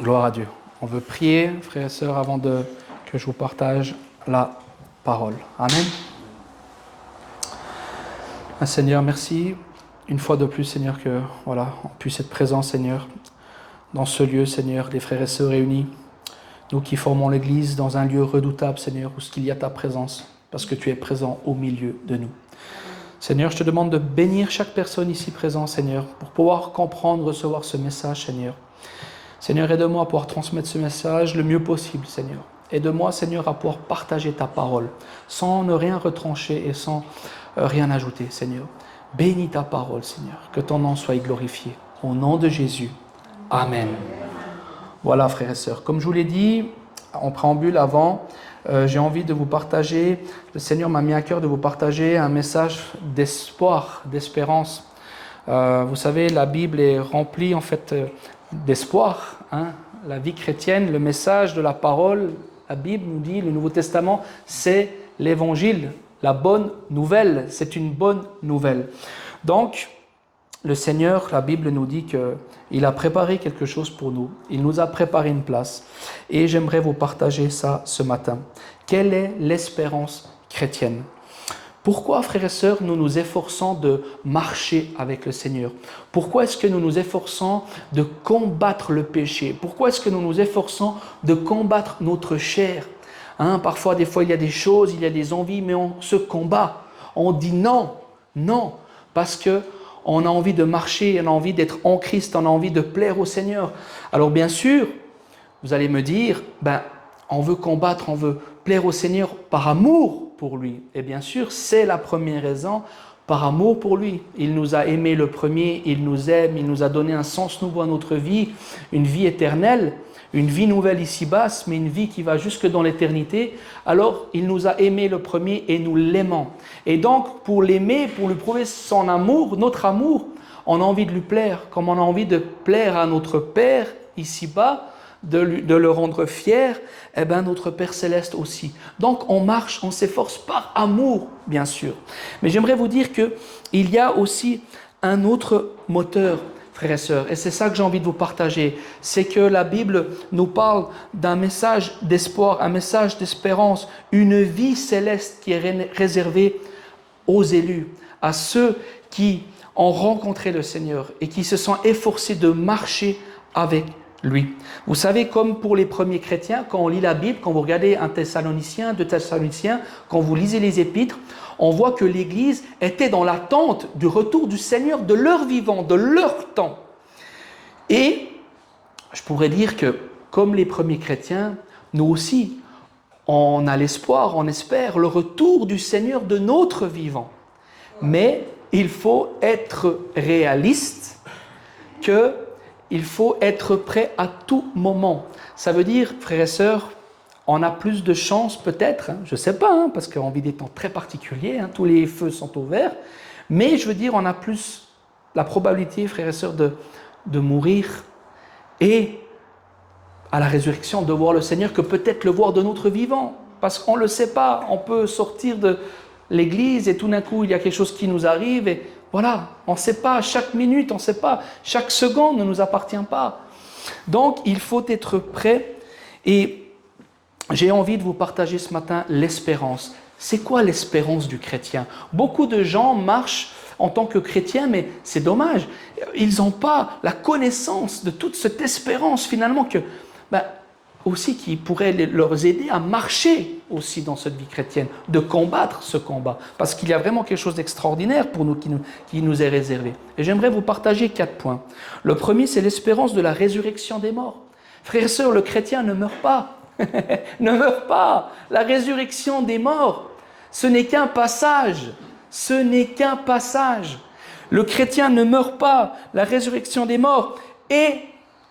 Gloire à Dieu. On veut prier, frères et sœurs, avant que je vous partage la parole. Amen. Seigneur, merci une fois de plus, Seigneur, que on puisse être présent, Seigneur, dans ce lieu, Seigneur, des frères et sœurs réunis. Nous qui formons l'Église dans un lieu redoutable, Seigneur, où il y a ta présence, parce que tu es présent au milieu de nous. Seigneur, je te demande de bénir chaque personne ici présente, Seigneur, pour pouvoir comprendre, recevoir ce message, Seigneur. Seigneur, aide-moi à pouvoir transmettre ce message le mieux possible, Seigneur. Aide-moi, Seigneur, à pouvoir partager ta parole, sans ne rien retrancher et sans rien ajouter, Seigneur. Bénis ta parole, Seigneur, que ton nom soit glorifié. Au nom de Jésus. Amen. Voilà, frères et sœurs. Comme je vous l'ai dit, en préambule avant, j'ai envie de vous partager, le Seigneur m'a mis à cœur de vous partager un message d'espoir, d'espérance. Vous savez, la Bible est remplie en fait d'espoir. La vie chrétienne, le message de la parole, la Bible nous dit, le Nouveau Testament, c'est l'évangile, la bonne nouvelle. C'est une bonne nouvelle. Donc, le Seigneur, la Bible nous dit qu'il a préparé quelque chose pour nous. Il nous a préparé une place. Et j'aimerais vous partager ça ce matin. Quelle est l'espérance chrétienne ? Pourquoi, frères et sœurs, nous nous efforçons de marcher avec le Seigneur ? Pourquoi est-ce que nous nous efforçons de combattre le péché ? Pourquoi est-ce que nous nous efforçons de combattre notre chair ? Parfois, des fois, il y a des choses, il y a des envies, mais on se combat. On dit non, non, parce que on a envie de marcher, on a envie d'être en Christ, on a envie de plaire au Seigneur. Alors bien sûr, vous allez me dire, on veut combattre, on veut plaire au Seigneur par amour pour lui. Et bien sûr, c'est la première raison, par amour pour lui. Il nous a aimés le premier, il nous aime, il nous a donné un sens nouveau à notre vie, une vie éternelle, une vie nouvelle ici-basse, mais une vie qui va jusque dans l'éternité. Alors, il nous a aimés le premier et nous l'aimons. Et donc, pour l'aimer, pour lui prouver son amour, notre amour, on a envie de lui plaire, comme on a envie de plaire à notre Père ici-bas, de le rendre fier, notre Père Céleste aussi. Donc, on marche, on s'efforce par amour, bien sûr. Mais j'aimerais vous dire qu'il y a aussi un autre moteur, frères et sœurs, et c'est ça que j'ai envie de vous partager, c'est que la Bible nous parle d'un message d'espoir, un message d'espérance, une vie céleste qui est réservée aux élus, à ceux qui ont rencontré le Seigneur et qui se sont efforcés de marcher avec lui. Vous savez, comme pour les premiers chrétiens, quand on lit la Bible, quand vous regardez 1 Thessaloniciens, 2 Thessaloniciens, quand vous lisez les épîtres, on voit que l'Église était dans l'attente du retour du Seigneur de leur vivant, de leur temps. Et je pourrais dire que, comme les premiers chrétiens, nous aussi, on a l'espoir, on espère le retour du Seigneur de notre vivant. Mais il faut être réaliste qu'il faut être prêt à tout moment. Ça veut dire, frères et sœurs, on a plus de chances peut-être, je ne sais pas, parce qu'on vit des temps très particuliers, tous les feux sont ouverts, mais je veux dire, on a plus la probabilité, frères et sœurs, de mourir et à la résurrection de voir le Seigneur que peut-être le voir de notre vivant, parce qu'on ne le sait pas, on peut sortir de l'église et tout d'un coup il y a quelque chose qui nous arrive et voilà, on ne sait pas, chaque minute, on ne sait pas, chaque seconde ne nous appartient pas. Donc il faut être prêt et j'ai envie de vous partager ce matin l'espérance. C'est quoi l'espérance du chrétien ? Beaucoup de gens marchent en tant que chrétiens, mais c'est dommage, ils n'ont pas la connaissance de toute cette espérance finalement que aussi qui pourrait leur aider à marcher aussi dans cette vie chrétienne, de combattre ce combat. Parce qu'il y a vraiment quelque chose d'extraordinaire pour nous qui nous est réservé. Et j'aimerais vous partager 4 points. Le premier, c'est l'espérance de la résurrection des morts. Frères et sœurs, le chrétien ne meurt pas. Ne meurt pas. La résurrection des morts, ce n'est qu'un passage. Ce n'est qu'un passage. Le chrétien ne meurt pas. La résurrection des morts et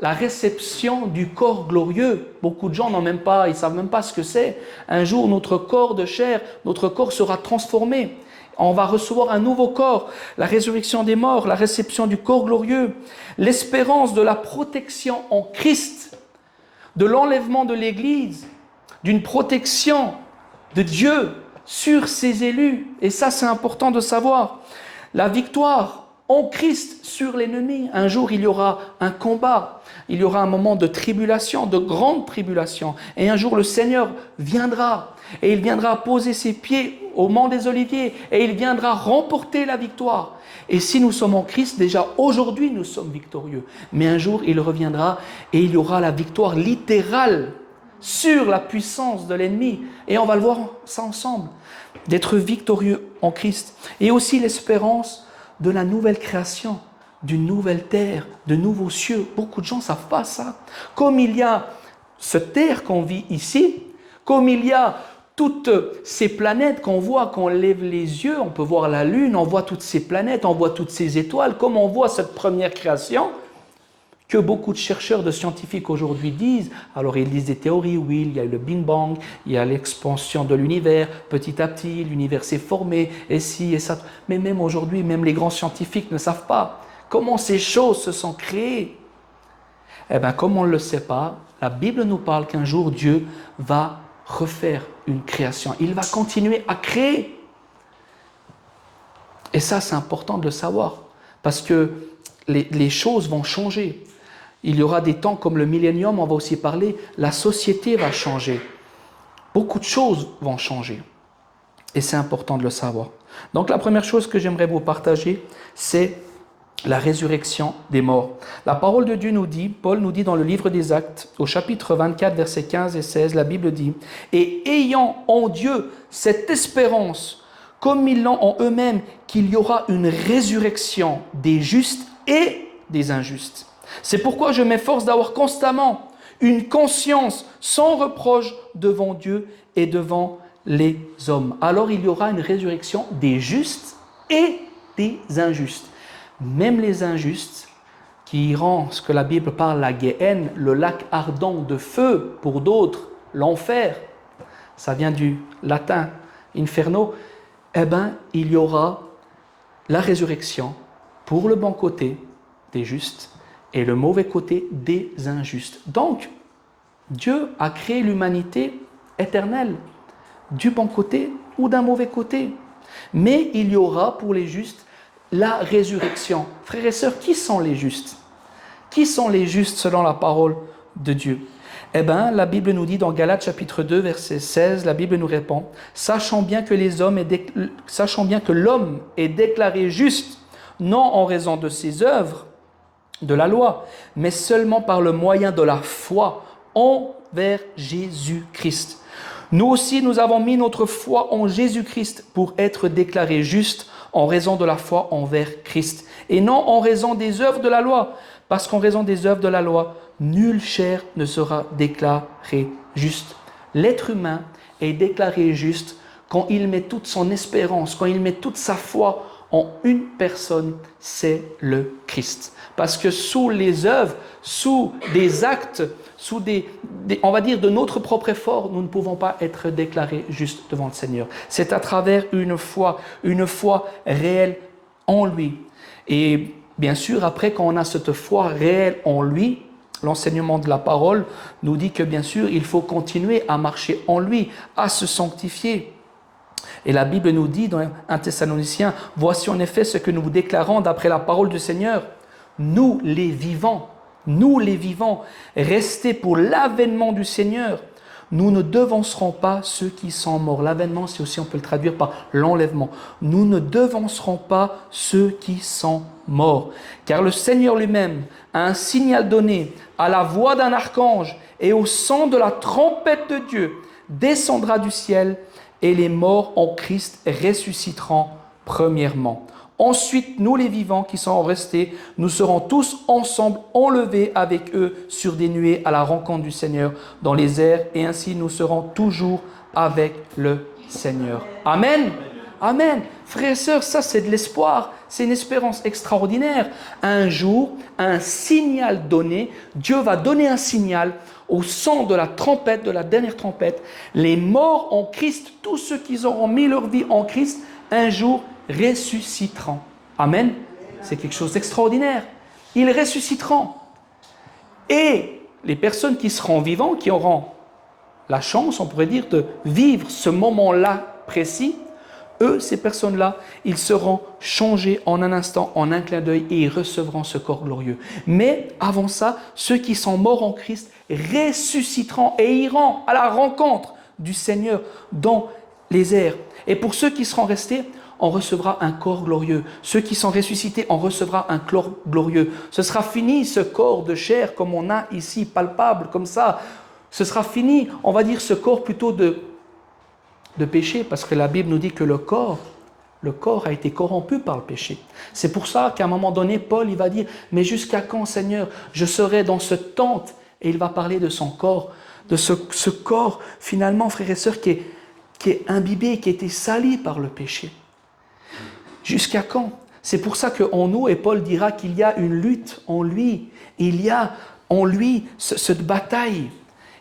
la réception du corps glorieux. Beaucoup de gens n'ont même pas, ils ne savent même pas ce que c'est. Un jour, notre corps de chair, notre corps sera transformé. On va recevoir un nouveau corps. La résurrection des morts, la réception du corps glorieux, l'espérance de la protection en Christ, de l'enlèvement de l'Église, d'une protection de Dieu sur ses élus. Et ça, c'est important de savoir. La victoire en Christ sur l'ennemi. Un jour, il y aura un combat, il y aura un moment de tribulation, de grande tribulation. Et un jour, le Seigneur viendra et il viendra poser ses pieds au mont des Oliviers et il viendra remporter la victoire. Et si nous sommes en Christ, déjà aujourd'hui, nous sommes victorieux. Mais un jour, il reviendra et il y aura la victoire littérale sur la puissance de l'ennemi. Et on va le voir ça ensemble, d'être victorieux en Christ. Et aussi l'espérance de la nouvelle création, d'une nouvelle terre, de nouveaux cieux. Beaucoup de gens ne savent pas ça. Comme il y a cette terre qu'on vit ici, comme il y a toutes ces planètes qu'on voit, quand on lève les yeux, on peut voir la Lune, on voit toutes ces planètes, on voit toutes ces étoiles, comme on voit cette première création, que beaucoup de chercheurs, de scientifiques aujourd'hui disent. Alors ils disent des théories, oui, il y a eu le Big Bang, il y a l'expansion de l'univers, petit à petit, l'univers s'est formé, et ci et ça. Mais même aujourd'hui, même les grands scientifiques ne savent pas comment ces choses se sont créées. Eh bien, comme on ne le sait pas, la Bible nous parle qu'un jour Dieu va refaire une création. Il va continuer à créer. Et ça, c'est important de le savoir, parce que les choses vont changer. Il y aura des temps comme le millénium, on va aussi parler, la société va changer. Beaucoup de choses vont changer. Et c'est important de le savoir. Donc la première chose que j'aimerais vous partager, c'est la résurrection des morts. La parole de Dieu nous dit, Paul nous dit dans le livre des Actes, au chapitre 24, versets 15 et 16, la Bible dit « Et ayant en Dieu cette espérance, comme ils l'ont en eux-mêmes, qu'il y aura une résurrection des justes et des injustes. C'est pourquoi je m'efforce d'avoir constamment une conscience sans reproche devant Dieu et devant les hommes. » Alors il y aura une résurrection des justes et des injustes. Même les injustes qui iront, ce que la Bible parle, la Géhenne, le lac ardent de feu, pour d'autres, l'enfer, ça vient du latin inferno, eh bien, il y aura la résurrection pour le bon côté des justes et le mauvais côté des injustes. Donc, Dieu a créé l'humanité éternelle, du bon côté ou d'un mauvais côté. Mais il y aura pour les justes la résurrection. Frères et sœurs, qui sont les justes? Qui sont les justes selon la parole de Dieu? Eh bien, la Bible nous dit dans Galates chapitre 2, verset 16, la Bible nous répond « Sachant bien que l'homme est déclaré juste, non en raison de ses œuvres, de la loi, mais seulement par le moyen de la foi envers Jésus-Christ. Nous aussi, nous avons mis notre foi en Jésus-Christ pour être déclarés justes en raison de la foi envers Christ, et non en raison des œuvres de la loi, parce qu'en raison des œuvres de la loi, nulle chair ne sera déclarée juste. L'être humain est déclaré juste quand il met toute son espérance, quand il met toute sa foi en une personne, c'est le Christ. Parce que sous les œuvres, sous des actes, sous on va dire de notre propre effort, nous ne pouvons pas être déclarés justes devant le Seigneur. C'est à travers une foi réelle en lui. Et bien sûr, après, quand on a cette foi réelle en lui, l'enseignement de la parole nous dit que bien sûr, il faut continuer à marcher en lui, à se sanctifier. Et la Bible nous dit dans 1 Thessaloniciens, « Voici en effet ce que nous vous déclarons d'après la parole du Seigneur. Nous les vivants, restés pour l'avènement du Seigneur. Nous ne devancerons pas ceux qui sont morts. » L'avènement, c'est aussi, on peut le traduire par l'enlèvement. Nous ne devancerons pas ceux qui sont morts. Car le Seigneur lui-même a un signal donné à la voix d'un archange et au son de la trompette de Dieu descendra du ciel et les morts en Christ ressusciteront premièrement. Ensuite, nous les vivants qui sont restés, nous serons tous ensemble enlevés avec eux sur des nuées à la rencontre du Seigneur dans les airs, et ainsi nous serons toujours avec le Seigneur. Amen. Amen. Frères et sœurs, ça c'est de l'espoir, c'est une espérance extraordinaire. Un jour, un signal donné, Dieu va donner un signal au son de la trompette, de la dernière trompette. Les morts en Christ, tous ceux qui auront mis leur vie en Christ, un jour ressusciteront. Amen. C'est quelque chose d'extraordinaire. Ils ressusciteront. Et les personnes qui seront vivants, qui auront la chance, on pourrait dire, de vivre ce moment-là précis, Eux, ces personnes-là, ils seront changés en un instant, en un clin d'œil, et ils recevront ce corps glorieux. Mais avant ça, ceux qui sont morts en Christ ressusciteront et iront à la rencontre du Seigneur dans les airs. Et pour ceux qui seront restés, on recevra un corps glorieux. Ceux qui sont ressuscités, on recevra un corps glorieux. Ce sera fini ce corps de chair comme on a ici, palpable, comme ça. Ce sera fini, on va dire ce corps plutôt de péché, parce que la Bible nous dit que le corps a été corrompu par le péché. C'est pour ça qu'à un moment donné, Paul, il va dire, mais jusqu'à quand, Seigneur, je serai dans cette tente? Et il va parler de son corps, de ce corps, finalement, frères et sœurs, qui est imbibé, qui a été sali par le péché. Jusqu'à quand? C'est pour ça qu'en nous, et Paul dira qu'il y a une lutte en lui, il y a en lui cette bataille.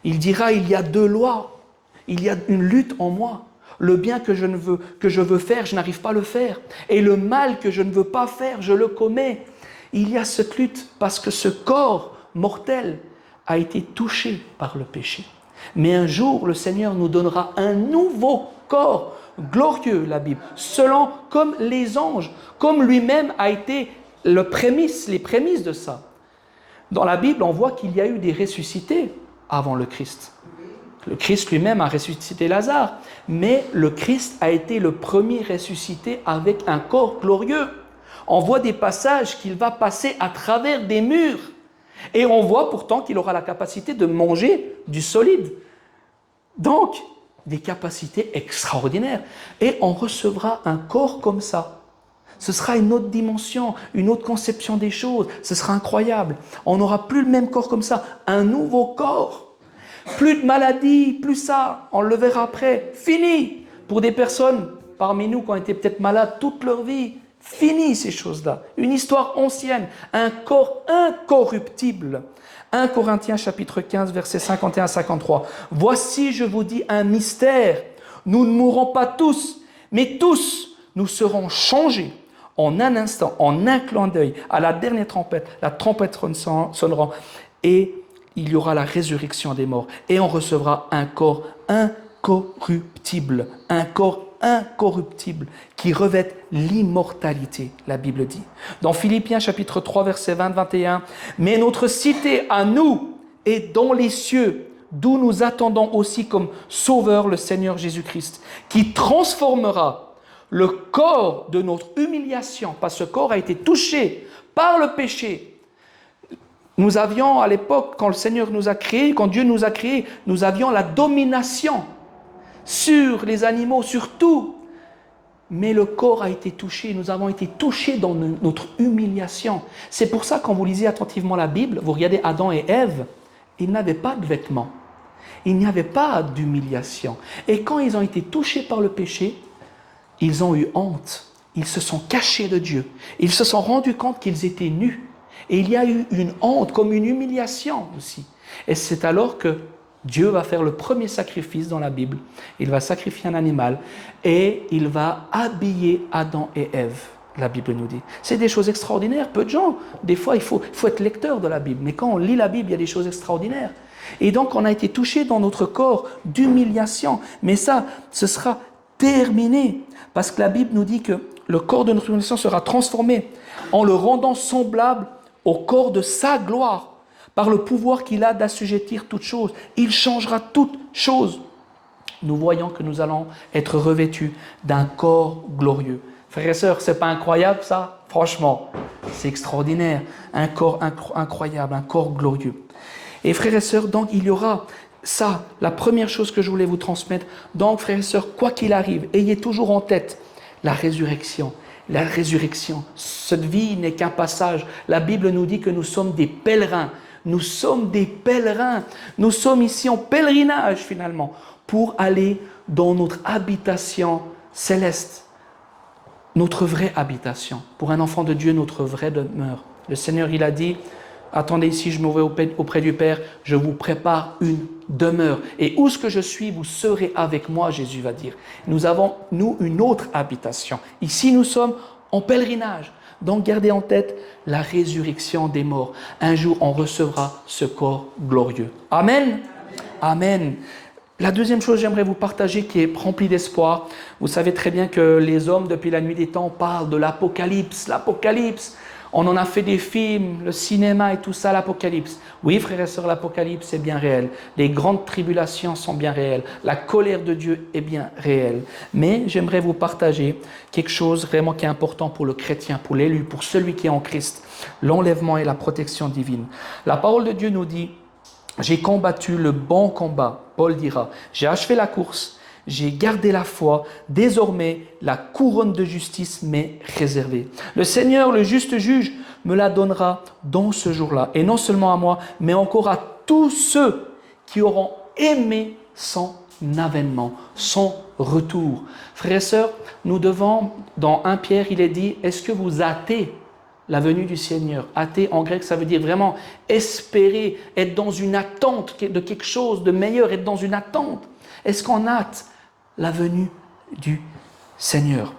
Il dira, il y a deux lois. Il y a une lutte en moi. Le bien que je veux faire, je n'arrive pas à le faire. Et le mal que je ne veux pas faire, je le commets. Il y a cette lutte parce que ce corps mortel a été touché par le péché. Mais un jour, le Seigneur nous donnera un nouveau corps glorieux, la Bible, selon comme les anges, comme lui-même a été les prémices de ça. Dans la Bible, on voit qu'il y a eu des ressuscités avant le Christ. Le Christ lui-même a ressuscité Lazare, mais le Christ a été le premier ressuscité avec un corps glorieux. On voit des passages qu'il va passer à travers des murs. Et on voit pourtant qu'il aura la capacité de manger du solide. Donc, des capacités extraordinaires. Et on recevra un corps comme ça. Ce sera une autre dimension, une autre conception des choses. Ce sera incroyable. On n'aura plus le même corps comme ça. Un nouveau corps. Plus de maladies, plus ça. On le verra après. Fini. Pour des personnes parmi nous qui ont été peut-être malades toute leur vie. Fini ces choses-là. Une histoire ancienne. Un corps incorruptible. 1 Corinthiens chapitre 15, versets 51-53. Voici, je vous dis, un mystère. Nous ne mourrons pas tous, mais tous, nous serons changés en un instant, en un clin d'œil, à la dernière trompette. La trompette sonnera et il y aura la résurrection des morts. Et on recevra un corps incorruptible. Un corps incorruptible qui revête l'immortalité, la Bible dit. Dans Philippiens chapitre 3, verset 20-21, « Mais notre cité à nous est dans les cieux, d'où nous attendons aussi comme sauveur le Seigneur Jésus-Christ, qui transformera le corps de notre humiliation, parce que ce corps a été touché par le péché. Nous avions à l'époque, quand le Seigneur nous a créés, quand Dieu nous a créés, nous avions la domination sur les animaux, sur tout. Mais le corps a été touché, nous avons été touchés dans notre humiliation. C'est pour ça, quand vous lisez attentivement la Bible, vous regardez Adam et Ève, ils n'avaient pas de vêtements. Il n'y avait pas d'humiliation. Et quand ils ont été touchés par le péché, ils ont eu honte. Ils se sont cachés de Dieu. Ils se sont rendus compte qu'ils étaient nus. Et il y a eu une honte, comme une humiliation aussi. Et c'est alors que Dieu va faire le premier sacrifice dans la Bible. Il va sacrifier un animal et il va habiller Adam et Ève, la Bible nous dit. C'est des choses extraordinaires. Peu de gens, des fois, il faut être lecteur de la Bible. Mais quand on lit la Bible, il y a des choses extraordinaires. Et donc, on a été touché dans notre corps d'humiliation. Mais ça, ce sera terminé. Parce que la Bible nous dit que le corps de notre humiliation sera transformé en le rendant semblable au corps de sa gloire. Par le pouvoir qu'il a d'assujettir toutes choses. Il changera toutes choses. Nous voyons que nous allons être revêtus d'un corps glorieux. Frères et sœurs, c'est pas incroyable ça? Franchement, c'est extraordinaire. Un corps incroyable, un corps glorieux. Et frères et sœurs, donc il y aura ça, la première chose que je voulais vous transmettre. Donc frères et sœurs, quoi qu'il arrive, ayez toujours en tête la résurrection. La résurrection. Cette vie n'est qu'un passage. La Bible nous dit que nous sommes des pèlerins. Nous sommes des pèlerins. Nous sommes ici en pèlerinage finalement pour aller dans notre habitation céleste. Notre vraie habitation. Pour un enfant de Dieu, notre vraie demeure. Le Seigneur, il a dit, attendez ici, je me vais auprès du Père, je vous prépare une demeure. Et où ce que je suis, vous serez avec moi, Jésus va dire. Nous avons, nous, une autre habitation. Ici, nous sommes en pèlerinage. Donc, gardez en tête la résurrection des morts. Un jour, on recevra ce corps glorieux. Amen. Amen. La deuxième chose que j'aimerais vous partager qui est remplie d'espoir, vous savez très bien que les hommes depuis la nuit des temps parlent de l'Apocalypse, l'Apocalypse. On en a fait des films, le cinéma et tout ça, l'Apocalypse. Oui, frères et sœurs, l'Apocalypse est bien réel. Les grandes tribulations sont bien réelles. La colère de Dieu est bien réelle. Mais j'aimerais vous partager quelque chose vraiment qui est important pour le chrétien, pour l'élu, pour celui qui est en Christ. L'enlèvement et la protection divine. La parole de Dieu nous dit: j'ai combattu le bon combat, Paul dira. J'ai achevé la course, j'ai gardé la foi. Désormais, la couronne de justice m'est réservée. Le Seigneur, le juste juge, me la donnera dans ce jour-là. Et non seulement à moi, mais encore à tous ceux qui auront aimé son avènement, son retour. Frères et sœurs, nous devons, dans 1 Pierre, il est dit: est-ce que vous hâtez la venue du Seigneur? Hâter en grec, ça veut dire vraiment espérer, être dans une attente de quelque chose de meilleur, être dans une attente. Est-ce qu'on hâte la venue du Seigneur?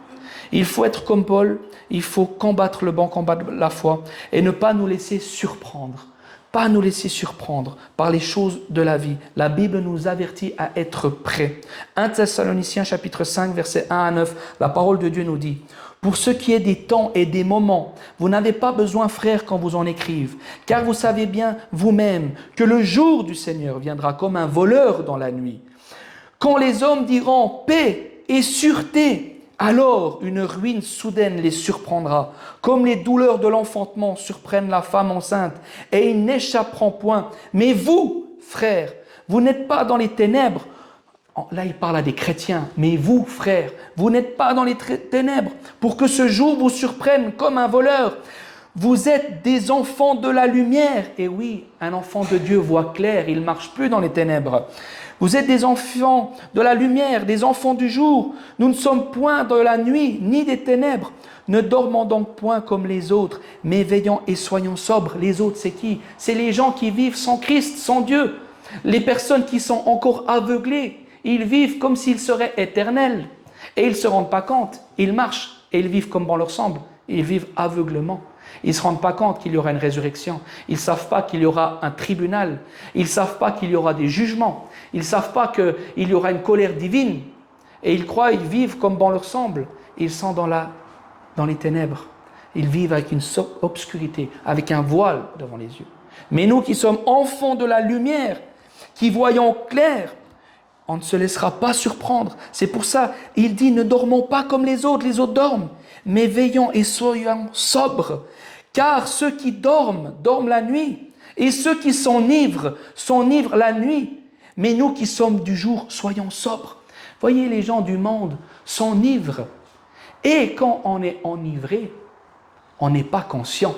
Il faut être comme Paul, il faut combattre le bon combat de la foi et ne pas nous laisser surprendre. Pas nous laisser surprendre par les choses de la vie. La Bible nous avertit à être prêts. 1 Thessaloniciens chapitre 5, versets 1 à 9, la parole de Dieu nous dit: pour ce qui est des temps et des moments, vous n'avez pas besoin, frères, qu'on vous en écrive, car vous savez bien vous-même que le jour du Seigneur viendra comme un voleur dans la nuit. Quand les hommes diront paix et sûreté, alors une ruine soudaine les surprendra, comme les douleurs de l'enfantement surprennent la femme enceinte, et ils n'échapperont point. Mais vous, frères, vous n'êtes pas dans les ténèbres. Là, il parle à des chrétiens. Mais vous, frères, vous n'êtes pas dans les ténèbres pour que ce jour vous surprenne comme un voleur. Vous êtes des enfants de la lumière. Et oui, un enfant de Dieu voit clair, il ne marche plus dans les ténèbres. Vous êtes des enfants de la lumière, des enfants du jour. Nous ne sommes point de la nuit, ni des ténèbres. Ne dormons donc point comme les autres, mais veillons et soyons sobres. Les autres, c'est qui? C'est les gens qui vivent sans Christ, sans Dieu. Les personnes qui sont encore aveuglées. Ils vivent comme s'ils seraient éternels. Et ils ne se rendent pas compte. Ils marchent et ils vivent comme bon leur semble. Ils vivent aveuglement. Ils ne se rendent pas compte qu'il y aura une résurrection. Ils ne savent pas qu'il y aura un tribunal. Ils ne savent pas qu'il y aura des jugements. Ils ne savent pas qu'il y aura une colère divine. Et ils croient, ils vivent comme bon leur semble. Ils sont dans les ténèbres. Ils vivent avec une obscurité, avec un voile devant les yeux. Mais nous qui sommes enfants de la lumière, qui voyons clair, on ne se laissera pas surprendre. C'est pour ça, il dit, ne dormons pas comme les autres dorment, mais veillons et soyons sobres. Car ceux qui dorment, dorment la nuit, et ceux qui s'enivrent la nuit. Mais nous qui sommes du jour, soyons sobres. Voyez, les gens du monde s'enivrent. Et quand on est enivré, on n'est pas conscient.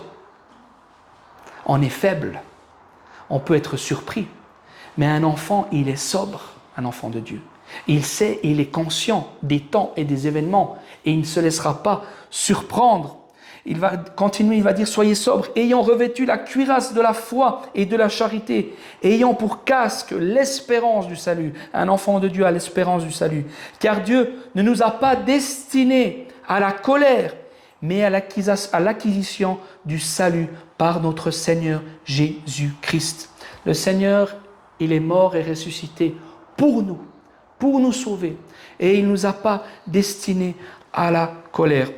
On est faible. On peut être surpris. Mais un enfant, il est sobre. Un enfant de Dieu. Il sait, il est conscient des temps et des événements et il ne se laissera pas surprendre. Il va continuer, il va dire: soyez sobres, ayant revêtu la cuirasse de la foi et de la charité, ayant pour casque l'espérance du salut. Un enfant de Dieu a l'espérance du salut. Car Dieu ne nous a pas destinés à la colère, mais à l'acquisition du salut par notre Seigneur Jésus-Christ. Le Seigneur, il est mort et ressuscité pour nous sauver. Et il ne nous a pas destinés à la colère.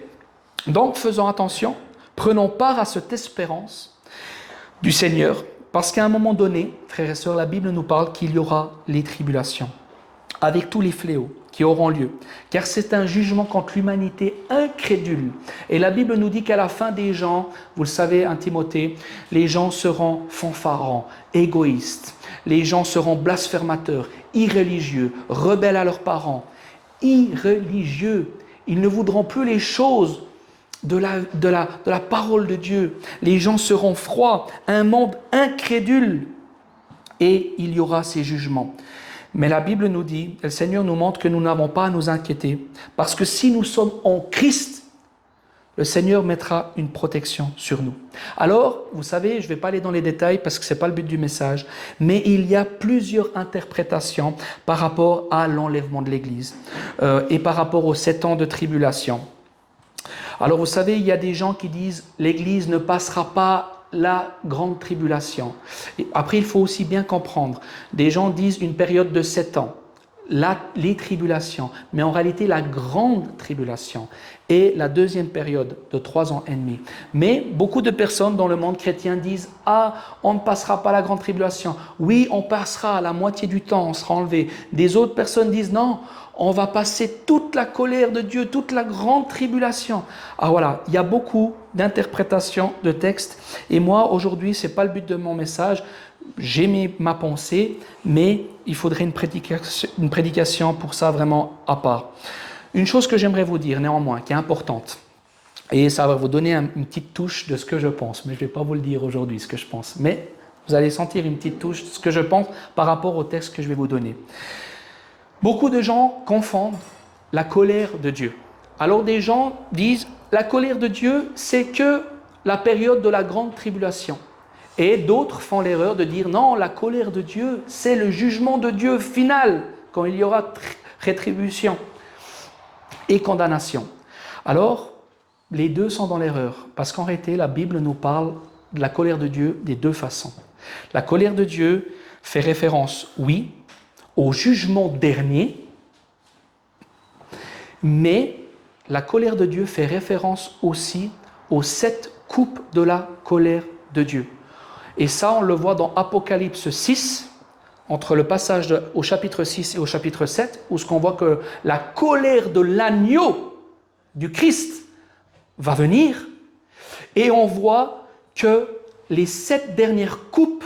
Donc, faisons attention, prenons part à cette espérance du Seigneur, parce qu'à un moment donné, frères et sœurs, la Bible nous parle qu'il y aura les tribulations, avec tous les fléaux qui auront lieu, car c'est un jugement contre l'humanité incrédule. Et la Bible nous dit qu'à la fin des gens, vous le savez, 1 Timothée, les gens seront fanfarons, égoïstes, les gens seront blasphémateurs, irréligieux, rebelles à leurs parents, irréligieux. Ils ne voudront plus les choses de la parole de Dieu. Les gens seront froids, un monde incrédule, et il y aura ces jugements. Mais la Bible nous dit, le Seigneur nous montre que nous n'avons pas à nous inquiéter, parce que si nous sommes en Christ, le Seigneur mettra une protection sur nous. Alors, vous savez, je ne vais pas aller dans les détails parce que ce n'est pas le but du message, mais il y a plusieurs interprétations par rapport à l'enlèvement de l'Église et par rapport aux 7 ans de tribulation. Alors, vous savez, il y a des gens qui disent « l'Église ne passera pas la grande tribulation ». Après, il faut aussi bien comprendre. Des gens disent une période de 7 ans. les tribulations, mais en réalité la grande tribulation est la deuxième période de 3 ans et demi. Mais beaucoup de personnes dans le monde chrétien disent « Ah, on ne passera pas la grande tribulation. Oui, on passera à la moitié du temps, on sera enlevé. » Des autres personnes disent « Non, on va passer toute la colère de Dieu, toute la grande tribulation. » Ah voilà, il y a beaucoup d'interprétations de textes. Et moi, aujourd'hui, ce n'est pas le but de mon message. J'ai mis ma pensée, mais il faudrait une prédication pour ça vraiment à part. Une chose que j'aimerais vous dire néanmoins, qui est importante, et ça va vous donner une petite touche de ce que je pense, mais je ne vais pas vous le dire aujourd'hui, ce que je pense, mais vous allez sentir une petite touche de ce que je pense par rapport au texte que je vais vous donner. Beaucoup de gens confondent la colère de Dieu. Alors des gens disent, la colère de Dieu, c'est que la période de la grande tribulation. Et d'autres font l'erreur de dire non, la colère de Dieu, c'est le jugement de Dieu final, quand il y aura rétribution et condamnation. Alors, les deux sont dans l'erreur, parce qu'en réalité, la Bible nous parle de la colère de Dieu des deux façons. La colère de Dieu fait référence, oui, au jugement dernier, mais la colère de Dieu fait référence aussi aux 7 coupes de la colère de Dieu. Et ça, on le voit dans Apocalypse 6, entre le passage au chapitre 6 et au chapitre 7, où ce qu'on voit que la colère de l'agneau du Christ va venir, et on voit que les 7 dernières coupes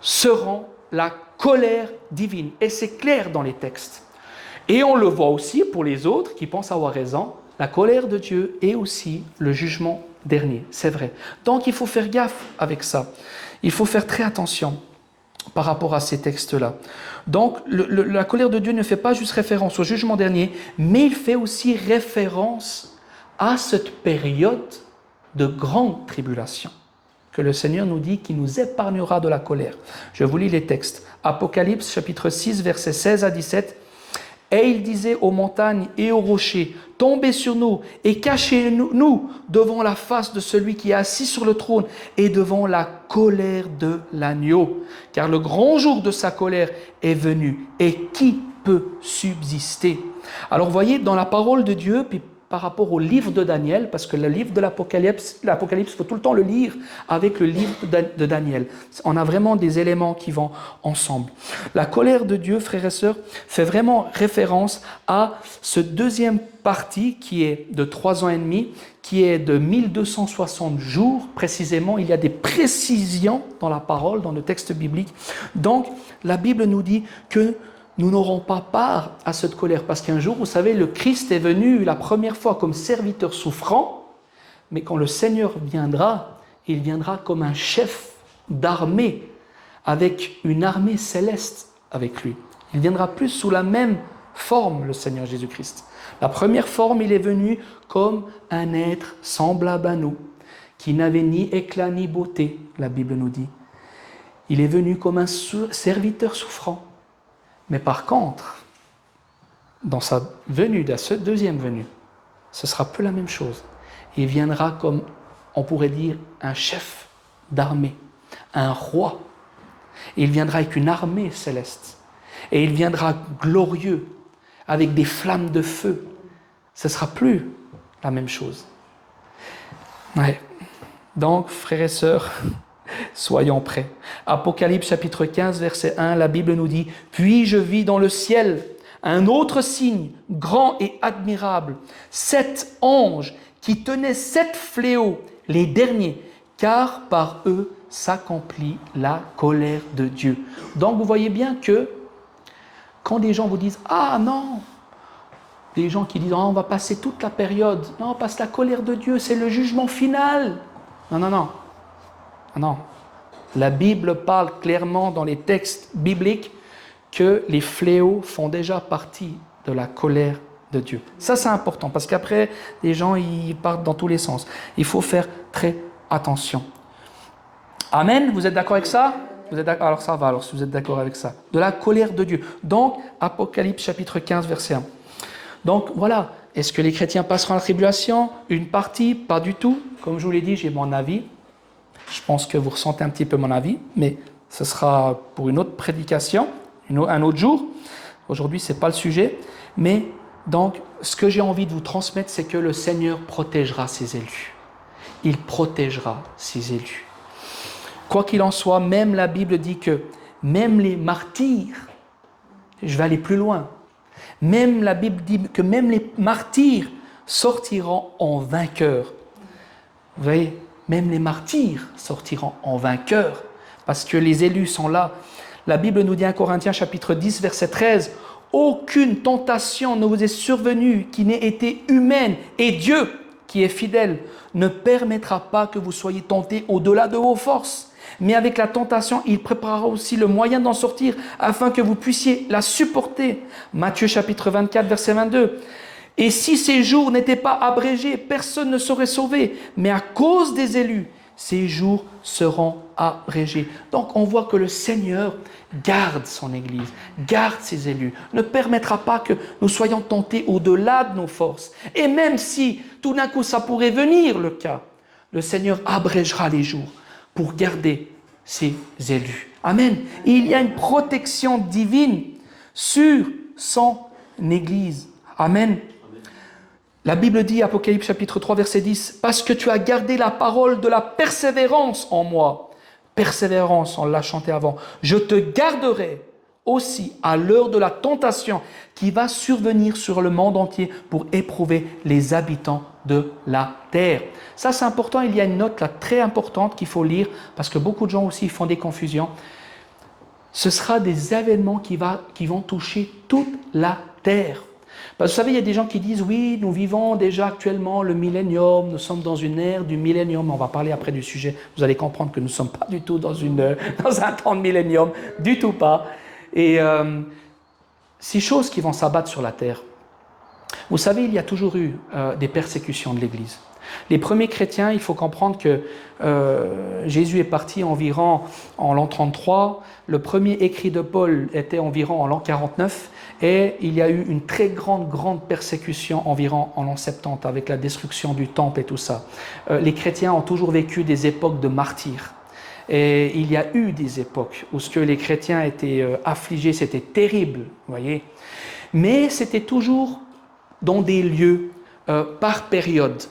seront la colère divine. Et c'est clair dans les textes. Et on le voit aussi pour les autres qui pensent avoir raison, la colère de Dieu est aussi le jugement dernier, c'est vrai. Donc il faut faire gaffe avec ça. Il faut faire très attention par rapport à ces textes-là. Donc la colère de Dieu ne fait pas juste référence au jugement dernier, mais il fait aussi référence à cette période de grande tribulation que le Seigneur nous dit qu'il nous épargnera de la colère. Je vous lis les textes. Apocalypse chapitre 6, versets 16 à 17. Et il disait aux montagnes et aux rochers, tombez sur nous et cachez-nous devant la face de celui qui est assis sur le trône et devant la colère de l'agneau. Car le grand jour de sa colère est venu. Et qui peut subsister? Alors voyez, dans la parole de Dieu, puis par rapport au livre de Daniel, parce que le livre de l'Apocalypse, il faut tout le temps le lire avec le livre de Daniel. On a vraiment des éléments qui vont ensemble. La colère de Dieu, frères et sœurs, fait vraiment référence à ce deuxième partie qui est de 3 ans et demi, qui est de 1260 jours précisément. Il y a des précisions dans la parole, dans le texte biblique. Donc, la Bible nous dit que nous n'aurons pas part à cette colère, parce qu'un jour, vous savez, le Christ est venu la première fois comme serviteur souffrant, mais quand le Seigneur viendra, il viendra comme un chef d'armée, avec une armée céleste avec lui. Il viendra plus sous la même forme, le Seigneur Jésus-Christ. La première forme, il est venu comme un être semblable à nous, qui n'avait ni éclat ni beauté, la Bible nous dit. Il est venu comme un serviteur souffrant. Mais par contre, dans sa venue, dans cette deuxième venue, ce sera peu la même chose. Il viendra comme, on pourrait dire, un chef d'armée, un roi. Et il viendra avec une armée céleste. Et il viendra glorieux, avec des flammes de feu. Ce ne sera plus la même chose. Ouais. Donc, frères et sœurs, soyons prêts. Apocalypse chapitre 15, verset 1, la Bible nous dit « Puis je vis dans le ciel un autre signe, grand et admirable, 7 anges qui tenaient 7 fléaux, les derniers, car par eux s'accomplit la colère de Dieu. » Donc vous voyez bien que quand des gens vous disent « Ah non !» Des gens qui disent oh, « on va passer toute la période. » Non, parce que la colère de Dieu, c'est le jugement final. Non, non, non. Non. La Bible parle clairement dans les textes bibliques que les fléaux font déjà partie de la colère de Dieu. Ça, c'est important, parce qu'après, les gens, ils partent dans tous les sens. Il faut faire très attention. Amen, vous êtes d'accord avec ça? Vous êtes d'accord? Alors ça va, alors si vous êtes d'accord avec ça. De la colère de Dieu. Donc, Apocalypse chapitre 15, verset 1. Donc, voilà. Est-ce que les chrétiens passeront la tribulation? Une partie? Pas du tout. Comme je vous l'ai dit, j'ai mon avis. Je pense que vous ressentez un petit peu mon avis, mais ce sera pour une autre prédication, un autre jour. Aujourd'hui, ce n'est pas le sujet. Mais donc, ce que j'ai envie de vous transmettre, c'est que le Seigneur protégera ses élus. Il protégera ses élus. Quoi qu'il en soit, même la Bible dit que même les martyrs, je vais aller plus loin, même la Bible dit que même les martyrs sortiront en vainqueurs. Vous voyez, même les martyrs sortiront en vainqueurs, parce que les élus sont là. La Bible nous dit en Corinthiens chapitre 10, verset 13, « Aucune tentation ne vous est survenue qui n'ait été humaine, et Dieu, qui est fidèle, ne permettra pas que vous soyez tentés au-delà de vos forces. Mais avec la tentation, il préparera aussi le moyen d'en sortir, afin que vous puissiez la supporter. » Matthieu chapitre 24, verset 22. « Et si ces jours n'étaient pas abrégés, personne ne serait sauvé. Mais à cause des élus, ces jours seront abrégés. » Donc on voit que le Seigneur garde son Église, garde ses élus, ne permettra pas que nous soyons tentés au-delà de nos forces. Et même si tout d'un coup ça pourrait venir le cas, le Seigneur abrégera les jours pour garder ses élus. Amen. Il y a une protection divine sur son Église. Amen. La Bible dit, Apocalypse chapitre 3, verset 10, « Parce que tu as gardé la parole de la persévérance en moi. » Persévérance, on l'a chanté avant. « Je te garderai aussi à l'heure de la tentation qui va survenir sur le monde entier pour éprouver les habitants de la terre. » Ça, c'est important. Il y a une note là très importante qu'il faut lire parce que beaucoup de gens aussi font des confusions. Ce sera des événements qui vont toucher toute la terre. Parce que vous savez, il y a des gens qui disent, oui, nous vivons déjà actuellement le millénium, nous sommes dans une ère du millénium. On va parler après du sujet. Vous allez comprendre que nous ne sommes pas du tout dans un temps de millénium, du tout pas. Et ces choses qui vont s'abattre sur la terre. Vous savez, il y a toujours eu des persécutions de l'Église. Les premiers chrétiens, il faut comprendre que Jésus est parti environ en l'an 33. Le premier écrit de Paul était environ en l'an 49. Et il y a eu une très grande persécution environ en l'an 70 avec la destruction du temple et tout ça. Les chrétiens ont toujours vécu des époques de martyrs. Et il y a eu des époques où ce que les chrétiens étaient affligés, c'était terrible, vous voyez. Mais c'était toujours dans des lieux par période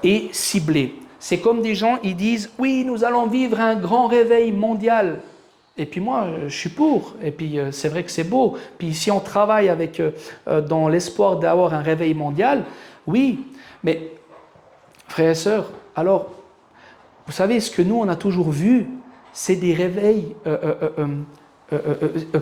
et ciblés. C'est comme des gens, ils disent, oui, nous allons vivre un grand réveil mondial. Et puis moi, je suis pour. Et puis c'est vrai que c'est beau. Puis si on travaille dans l'espoir d'avoir un réveil mondial, oui. Mais frères et sœurs, alors, vous savez, ce que nous, on a toujours vu, c'est des réveils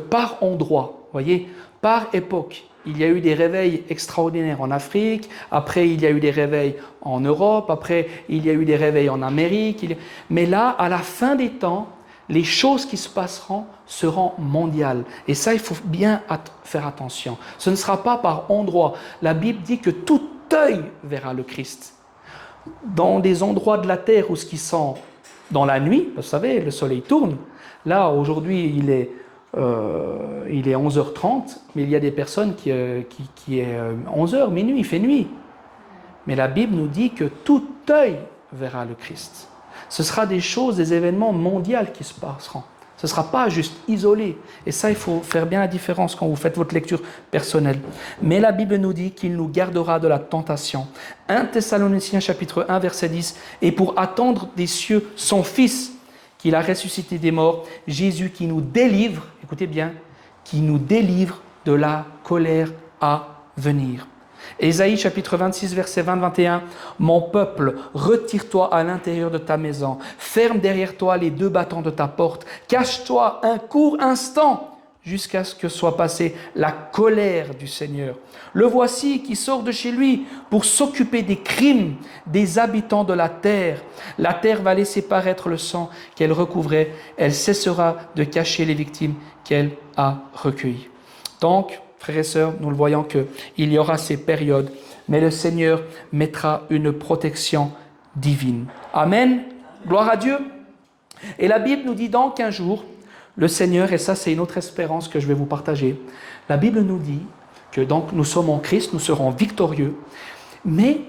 par endroit, voyez, par époque. Il y a eu des réveils extraordinaires en Afrique, après il y a eu des réveils en Europe, après il y a eu des réveils en Amérique. Mais là, à la fin des temps, les choses qui se passeront seront mondiales. Et ça, il faut bien faire attention. Ce ne sera pas par endroit. La Bible dit que tout œil verra le Christ. Dans des endroits de la terre où ce qui sont dans la nuit, vous savez, le soleil tourne. Là, aujourd'hui, il est 11h30, mais il y a des personnes qui est 11h, minuit, il fait nuit. Mais la Bible nous dit que tout œil verra le Christ. Ce sera des choses, des événements mondiaux qui se passeront. Ce ne sera pas juste isolé. Et ça, il faut faire bien la différence quand vous faites votre lecture personnelle. Mais la Bible nous dit qu'il nous gardera de la tentation. 1 Thessaloniciens chapitre 1, verset 10. « Et pour attendre des cieux son Fils, qu'il a ressuscité des morts, Jésus qui nous délivre, écoutez bien, qui nous délivre de la colère à venir. » Ésaïe chapitre 26, verset 20-21, « Mon peuple, retire-toi à l'intérieur de ta maison, ferme derrière toi les deux battants de ta porte, cache-toi un court instant jusqu'à ce que soit passée la colère du Seigneur. Le voici qui sort de chez lui pour s'occuper des crimes des habitants de la terre. La terre va laisser paraître le sang qu'elle recouvrait, elle cessera de cacher les victimes qu'elle a recueillies. » Donc, frères et sœurs, nous le voyons qu'il y aura ces périodes, mais le Seigneur mettra une protection divine. Amen. Gloire à Dieu. Et la Bible nous dit donc qu'un jour, le Seigneur, et ça c'est une autre espérance que je vais vous partager, la Bible nous dit que donc nous sommes en Christ, nous serons victorieux, mais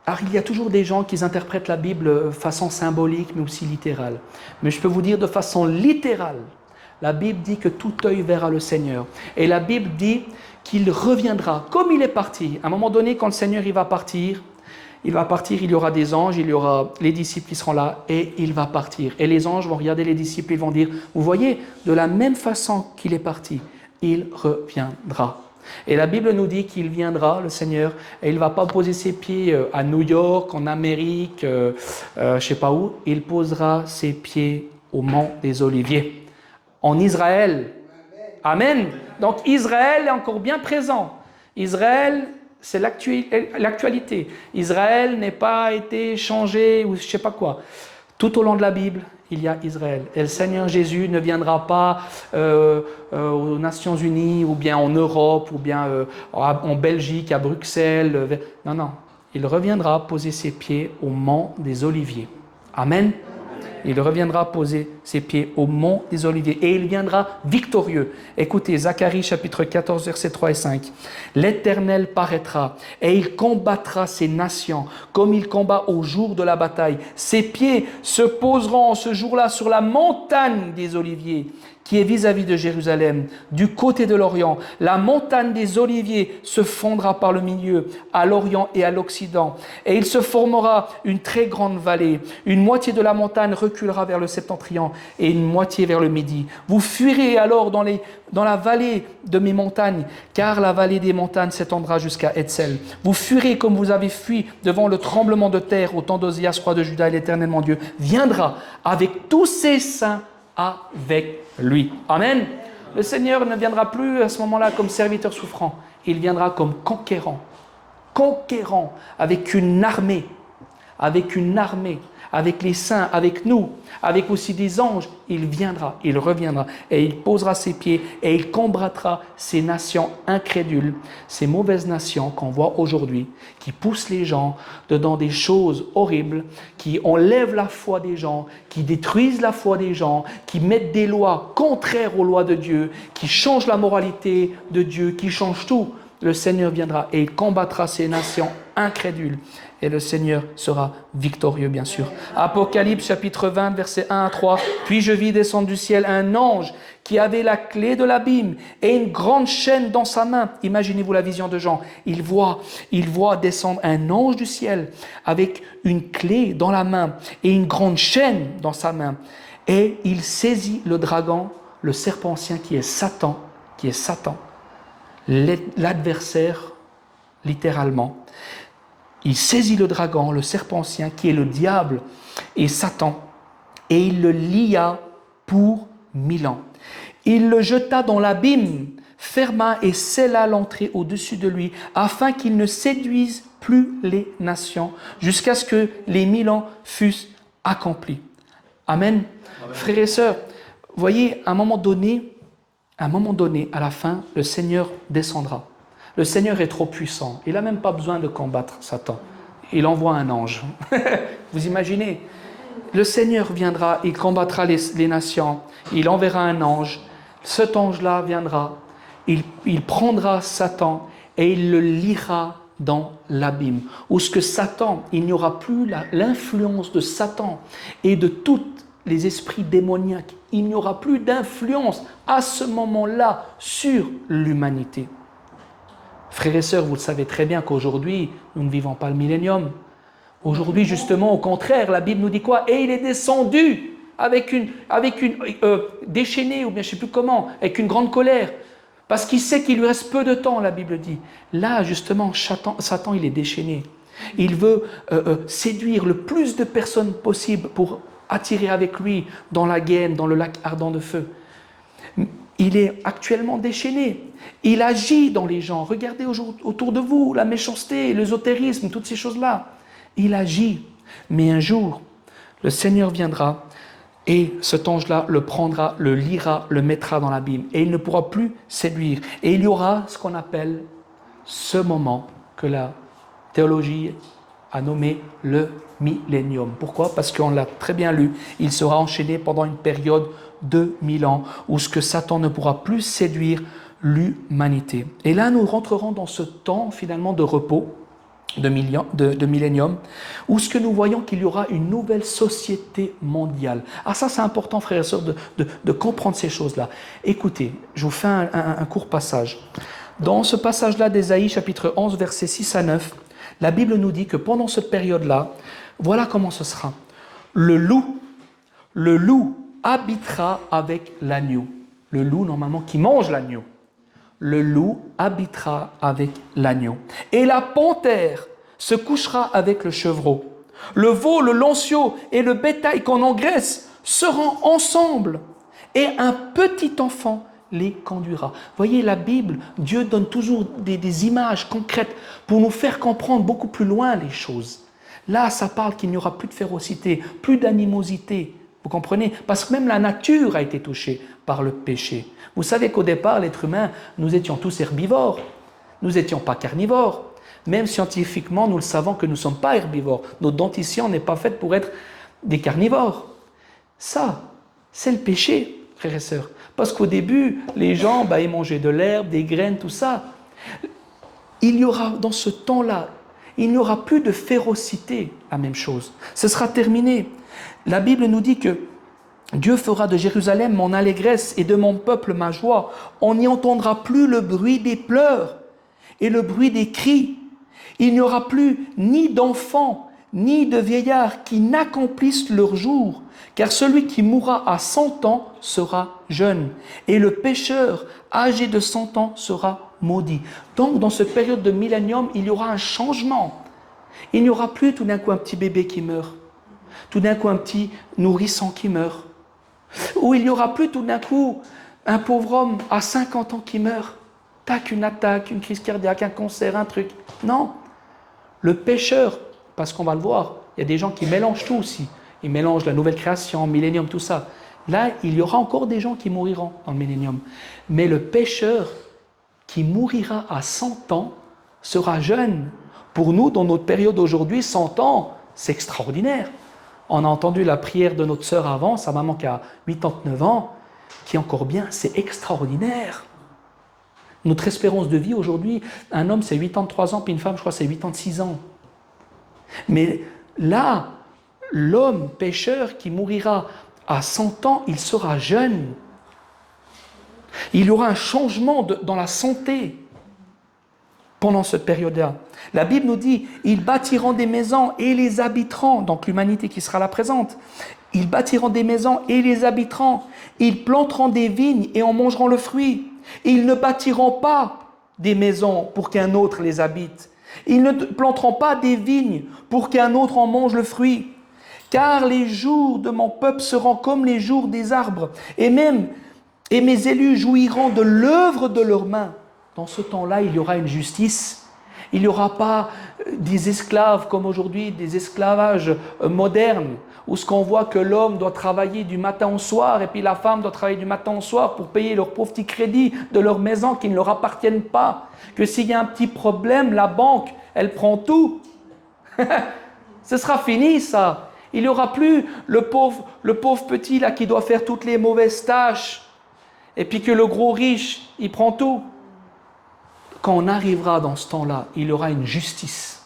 alors, il y a toujours des gens qui interprètent la Bible de façon symbolique, mais aussi littérale. Mais je peux vous dire de façon littérale, La Bible dit que tout œil verra le Seigneur. Et la Bible dit qu'il reviendra comme il est parti. À un moment donné, quand le Seigneur il va partir, il y aura des anges, il y aura les disciples qui seront là et il va partir. Et les anges vont regarder les disciples et vont dire, vous voyez, de la même façon qu'il est parti, il reviendra. Et la Bible nous dit qu'il viendra, le Seigneur, et il ne va pas poser ses pieds à New York, en Amérique, je ne sais pas où. Il posera ses pieds au mont des Oliviers, en Israël. Amen. Donc Israël est encore bien présent. Israël, c'est l'actualité. Israël n'est pas été changé ou je ne sais pas quoi. Tout au long de la Bible, il y a Israël. Et le Seigneur Jésus ne viendra pas aux Nations Unies ou bien en Europe ou bien en Belgique, à Bruxelles. Non, non. Il reviendra poser ses pieds au mont des Oliviers. Amen. Il reviendra poser ses pieds au mont des Oliviers et il viendra victorieux. Écoutez, Zacharie chapitre 14, versets 3 et 5. L'Éternel paraîtra et il combattra ces nations comme il combat au jour de la bataille. Ses pieds se poseront ce jour-là sur la montagne des Oliviers qui est vis-à-vis de Jérusalem, du côté de l'Orient. La montagne des Oliviers se fondra par le milieu, à l'Orient et à l'Occident. Et il se formera une très grande vallée. Une moitié de la montagne reculera vers le septentrion et une moitié vers le midi. Vous fuirez alors dans la vallée de mes montagnes, car la vallée des montagnes s'étendra jusqu'à Hetzel. Vous fuirez comme vous avez fui devant le tremblement de terre au temps d'Osias, roi de Juda, et l'Éternel mon Dieu viendra avec tous ses saints avec lui. Amen. Le Seigneur ne viendra plus à ce moment-là comme serviteur souffrant. Il viendra comme conquérant. Conquérant avec une armée. Avec les saints, avec nous, avec aussi des anges. Il viendra, il reviendra et il posera ses pieds et il combattra ces nations incrédules, ces mauvaises nations qu'on voit aujourd'hui, qui poussent les gens dedans des choses horribles, qui enlèvent la foi des gens, qui détruisent la foi des gens, qui mettent des lois contraires aux lois de Dieu, qui changent la moralité de Dieu, qui changent tout. Le Seigneur viendra et il combattra ces nations incrédules. Et le Seigneur sera victorieux, bien sûr. Apocalypse, chapitre 20, versets 1 à 3. Puis je vis descendre du ciel un ange qui avait la clé de l'abîme et une grande chaîne dans sa main. Imaginez-vous la vision de Jean. Il voit descendre un ange du ciel avec une clé dans la main et une grande chaîne dans sa main. Et il saisit le dragon, le serpent ancien qui est Satan, l'adversaire, littéralement. Il saisit le dragon, le serpent ancien, qui est le diable et Satan, et il le lia pour 1000 ans. Il le jeta dans l'abîme, ferma et scella l'entrée au-dessus de lui, afin qu'il ne séduise plus les nations, jusqu'à ce que les 1000 ans fussent accomplis. Amen. Amen. Frères et sœurs, voyez, à un moment donné, à la fin, le Seigneur descendra. Le Seigneur est trop puissant. Il n'a même pas besoin de combattre Satan. Il envoie un ange. Vous imaginez? Le Seigneur viendra, il combattra les nations. Il enverra un ange. Cet ange-là viendra. Il prendra Satan et il le liera dans l'abîme. Où ce que Satan, il n'y aura plus l'influence de Satan et de tous les esprits démoniaques. Il n'y aura plus d'influence à ce moment-là sur l'humanité. Frères et sœurs, vous le savez très bien qu'aujourd'hui, nous ne vivons pas le millénium. Aujourd'hui, justement, au contraire, la Bible nous dit quoi? Et il est descendu avec une déchaînée, ou bien je ne sais plus comment, avec une grande colère. Parce qu'il sait qu'il lui reste peu de temps, la Bible dit. Là, justement, Satan, il est déchaîné. Il veut séduire le plus de personnes possible pour attirer avec lui dans la gaine, dans le lac ardent de feu. Il est actuellement déchaîné. Il agit dans les gens. Regardez autour de vous, la méchanceté, l'ésotérisme, toutes ces choses-là. Il agit. Mais un jour, le Seigneur viendra et cet ange-là le prendra, le liera, le mettra dans l'abîme. Et il ne pourra plus séduire. Et il y aura ce qu'on appelle ce moment que la théologie a nommé le millénium. Pourquoi? Parce qu'on l'a très bien lu. Il sera enchaîné pendant une période de 1000 ans où ce que Satan ne pourra plus séduire l'humanité. Et là, nous rentrerons dans ce temps finalement de repos de millénium, où ce que nous voyons qu'il y aura une nouvelle société mondiale. Ah ça c'est important frères et sœurs de comprendre ces choses-là. Écoutez, je vous fais un court passage. Dans ce passage-là d'Ésaïe chapitre 11 versets 6 à 9, la Bible nous dit que pendant cette période-là, voilà comment ce sera. Le loup habitera avec l'agneau. Le loup normalement qui mange l'agneau. Le loup habitera avec l'agneau. Et la panthère se couchera avec le chevreau. Le veau, le lanceau et le bétail qu'on engraisse seront ensemble. Et un petit enfant les conduira. Voyez, la Bible, Dieu donne toujours des images concrètes pour nous faire comprendre beaucoup plus loin les choses. Là, ça parle qu'il n'y aura plus de férocité, plus d'animosité. Vous comprenez? Parce que même la nature a été touchée par le péché. Vous savez qu'au départ, l'être humain, nous étions tous herbivores. Nous n'étions pas carnivores. Même scientifiquement, nous le savons que nous ne sommes pas herbivores. Notre dentition n'est pas faite pour être des carnivores. Ça, c'est le péché, frères et sœurs. Parce qu'au début, les gens, ils mangeaient de l'herbe, des graines, tout ça. Il y aura, dans ce temps-là, il n'y aura plus de férocité, la même chose. Ce sera terminé. La Bible nous dit que Dieu fera de Jérusalem mon allégresse et de mon peuple ma joie. On n'y entendra plus le bruit des pleurs et le bruit des cris. Il n'y aura plus ni d'enfants, ni de vieillards qui n'accomplissent leur jour, car celui qui mourra à 100 ans sera jeune, et le pécheur âgé de 100 ans sera maudit. Donc, dans cette période de millénium, il y aura un changement. Il n'y aura plus tout d'un coup un petit bébé qui meurt, tout d'un coup un petit nourrisson qui meurt, ou il n'y aura plus tout d'un coup un pauvre homme à 50 ans qui meurt, tac, une attaque, une crise cardiaque, un cancer, un truc. Non, le pécheur, parce qu'on va le voir, il y a des gens qui mélangent tout aussi. Ils mélangent la nouvelle création, millénium, tout ça. Là, il y aura encore des gens qui mouriront dans le millénium. Mais le pécheur qui mourira à 100 ans sera jeune. Pour nous, dans notre période aujourd'hui, 100 ans, c'est extraordinaire. On a entendu la prière de notre sœur avant, sa maman qui a 89 ans, qui est encore bien, c'est extraordinaire. Notre espérance de vie aujourd'hui, un homme c'est 83 ans, puis une femme, je crois, c'est 86 ans. Mais là, l'homme pécheur qui mourira à 100 ans, il sera jeune. Il y aura un changement dans la santé pendant cette période-là. La Bible nous dit, ils bâtiront des maisons et les habiteront, donc l'humanité qui sera là présente. Ils bâtiront des maisons et les habiteront. Ils planteront des vignes et en mangeront le fruit. Ils ne bâtiront pas des maisons pour qu'un autre les habite. Ils ne planteront pas des vignes pour qu'un autre en mange le fruit. Car les jours de mon peuple seront comme les jours des arbres. Et mes élus jouiront de l'œuvre de leurs mains. Dans ce temps-là, il y aura une justice. Il n'y aura pas des esclaves comme aujourd'hui, des esclavages modernes, où ce qu'on voit que l'homme doit travailler du matin au soir et puis la femme doit travailler du matin au soir pour payer leurs pauvres petits crédits de leur maison qui ne leur appartiennent pas. Que s'il y a un petit problème, la banque, elle prend tout. Ce sera fini ça. Il n'y aura plus le pauvre petit là qui doit faire toutes les mauvaises tâches et puis que le gros riche, il prend tout. Quand on arrivera dans ce temps-là, il y aura une justice.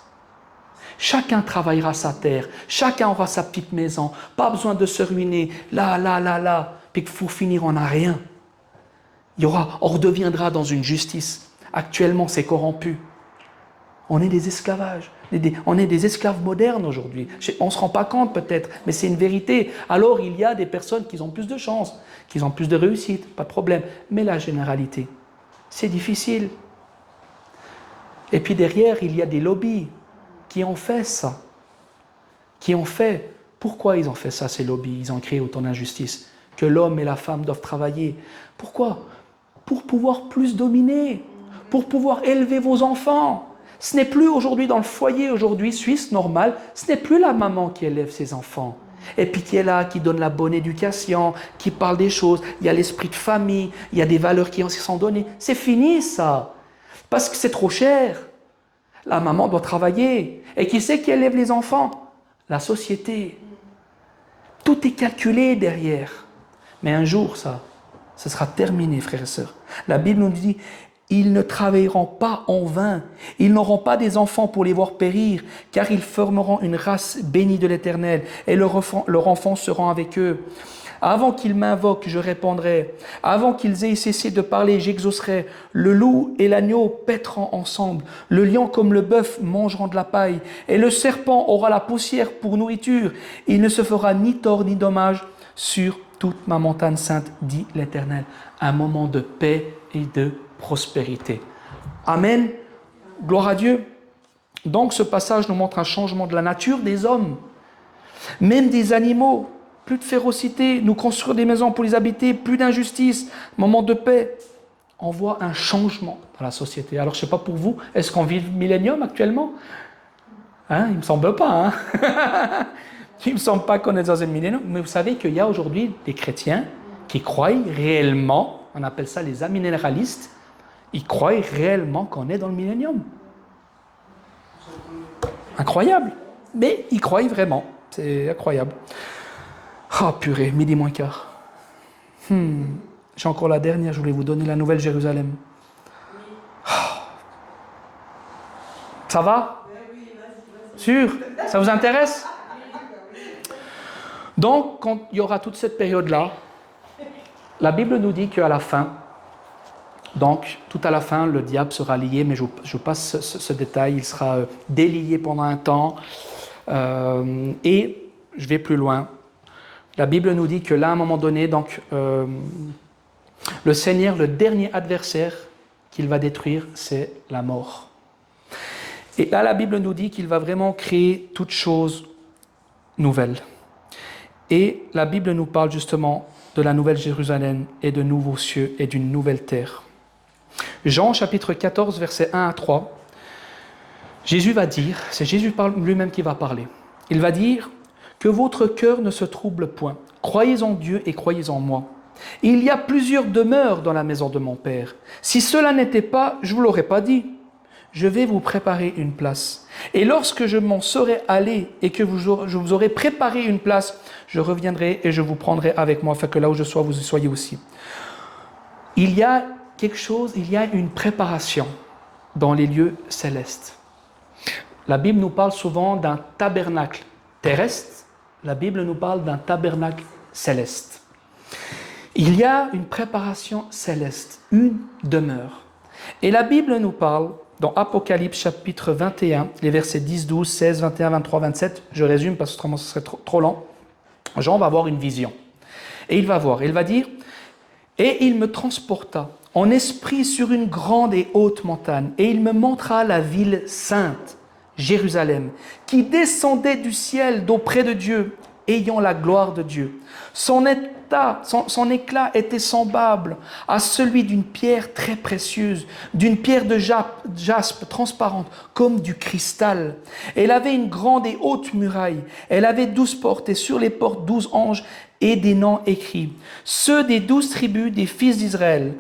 Chacun travaillera sa terre, chacun aura sa petite maison, pas besoin de se ruiner, là, puis qu'il faut finir, on n'a rien. On redeviendra dans une justice. Actuellement, c'est corrompu. On est des esclavages, on est des esclaves modernes aujourd'hui. On ne se rend pas compte peut-être, mais c'est une vérité. Alors il y a des personnes qui ont plus de chance, qui ont plus de réussite, pas de problème. Mais la généralité, c'est difficile. Et puis derrière, il y a des lobbies qui ont fait ça. Pourquoi ils ont fait ça, ces lobbies? Ils ont créé autant d'injustices. Que l'homme et la femme doivent travailler. Pourquoi? Pour pouvoir plus dominer, pour pouvoir élever vos enfants. Ce n'est plus aujourd'hui dans le foyer, aujourd'hui, suisse, normal, ce n'est plus la maman qui élève ses enfants. Et puis qui est là, qui donne la bonne éducation, qui parle des choses. Il y a l'esprit de famille, il y a des valeurs qui sont données. C'est fini ça. Parce que c'est trop cher. La maman doit travailler. Et qui c'est qui élève les enfants? La société. Tout est calculé derrière. Mais un jour, ce sera terminé, frères et sœurs. La Bible nous dit, Ils ne travailleront pas en vain. Ils n'auront pas des enfants pour les voir périr, car ils formeront une race bénie de l'Éternel, et leurs enfants seront avec eux. Avant qu'ils m'invoquent, je répondrai. Avant qu'ils aient cessé de parler, j'exaucerai. Le loup et l'agneau paîtront ensemble. Le lion comme le bœuf mangeront de la paille. Et le serpent aura la poussière pour nourriture. Il ne se fera ni tort ni dommage sur toute ma montagne sainte, dit l'Éternel. Un moment de paix et de prospérité. Amen. Gloire à Dieu. Donc ce passage nous montre un changement de la nature des hommes, même des animaux. Plus de férocité, nous construire des maisons pour les habiter, plus d'injustice, moment de paix. On voit un changement dans la société. Alors je ne sais pas pour vous, est-ce qu'on vit le millénium actuellement? Il ne me semble pas. Il ne me semble pas qu'on est dans un millénium. Mais vous savez qu'il y a aujourd'hui des chrétiens qui croient réellement, on appelle ça les amillénéralistes, ils croient réellement qu'on est dans le millénium. Incroyable. Mais ils croient vraiment. C'est incroyable. Ah, purée, midi moins quart. J'ai encore la dernière, je voulais vous donner la Nouvelle Jérusalem. Ça va? Sûr? Ça vous intéresse? Donc, quand il y aura toute cette période-là, la Bible nous dit qu'à la fin, donc, tout à la fin, le diable sera lié, mais je passe ce détail, il sera délié pendant un temps. Et je vais plus loin. La Bible nous dit que là, à un moment donné, donc, le Seigneur, le dernier adversaire qu'il va détruire, c'est la mort. Et là, la Bible nous dit qu'il va vraiment créer toute chose nouvelle. Et la Bible nous parle justement de la nouvelle Jérusalem et de nouveaux cieux et d'une nouvelle terre. Jean chapitre 14, versets 1 à 3, Jésus va dire, c'est Jésus lui-même qui va parler, il va dire « Que votre cœur ne se trouble point, croyez en Dieu et croyez en moi. Il y a plusieurs demeures dans la maison de mon Père. Si cela n'était pas, je ne vous l'aurais pas dit. Je vais vous préparer une place. Et lorsque je m'en serai allé et que je vous aurai préparé une place, je reviendrai et je vous prendrai avec moi, afin que là où je sois, vous y soyez aussi. » Il y a quelque chose, il y a une préparation dans les lieux célestes. La Bible nous parle souvent d'un tabernacle terrestre, la Bible nous parle d'un tabernacle céleste. Il y a une préparation céleste, une demeure. Et la Bible nous parle, dans Apocalypse chapitre 21, les versets 10, 12, 16, 21, 23, 27, je résume parce que autrement ce serait trop lent, Jean va avoir une vision. Et il va voir, il va dire « Et il me transporta en esprit sur une grande et haute montagne, et il me montra la ville sainte, Jérusalem, qui descendait du ciel d'auprès de Dieu, ayant la gloire de Dieu. Son éclat était semblable à celui d'une pierre très précieuse, d'une pierre de jaspe transparente, comme du cristal. Elle avait une grande et haute muraille. Elle avait 12 portes, et sur les portes 12 anges, et des noms écrits, ceux des 12 tribus des fils d'Israël.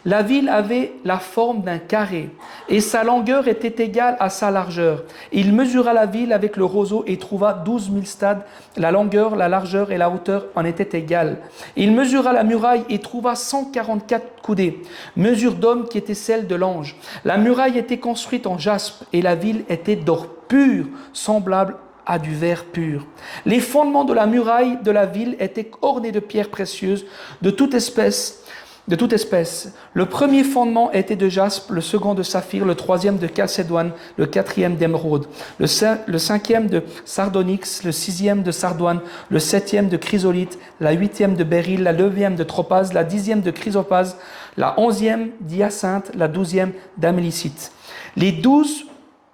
La ville avait la forme d'un carré, et sa longueur était égale à sa largeur. Il mesura la ville avec le roseau et trouva 12 000 stades. La longueur, la largeur et la hauteur en étaient égales. Il mesura la muraille et trouva 144 coudées, mesure d'homme qui était celle de l'ange. La muraille était construite en jaspe, et la ville était d'or pur, semblable à du verre pur. Les fondements de la muraille de la ville étaient ornés de pierres précieuses de toute espèce. Le premier fondement était de jaspe, le second de saphir, le troisième de chalcédoine, le quatrième d'émeraude, le cinquième de sardonyx, le sixième de sardoine, le septième de chrysolite, la huitième de béryl, la neuvième de topaz, la dixième de chrysopase, la onzième d'hyacinthe, la douzième d'amélicite. Les 12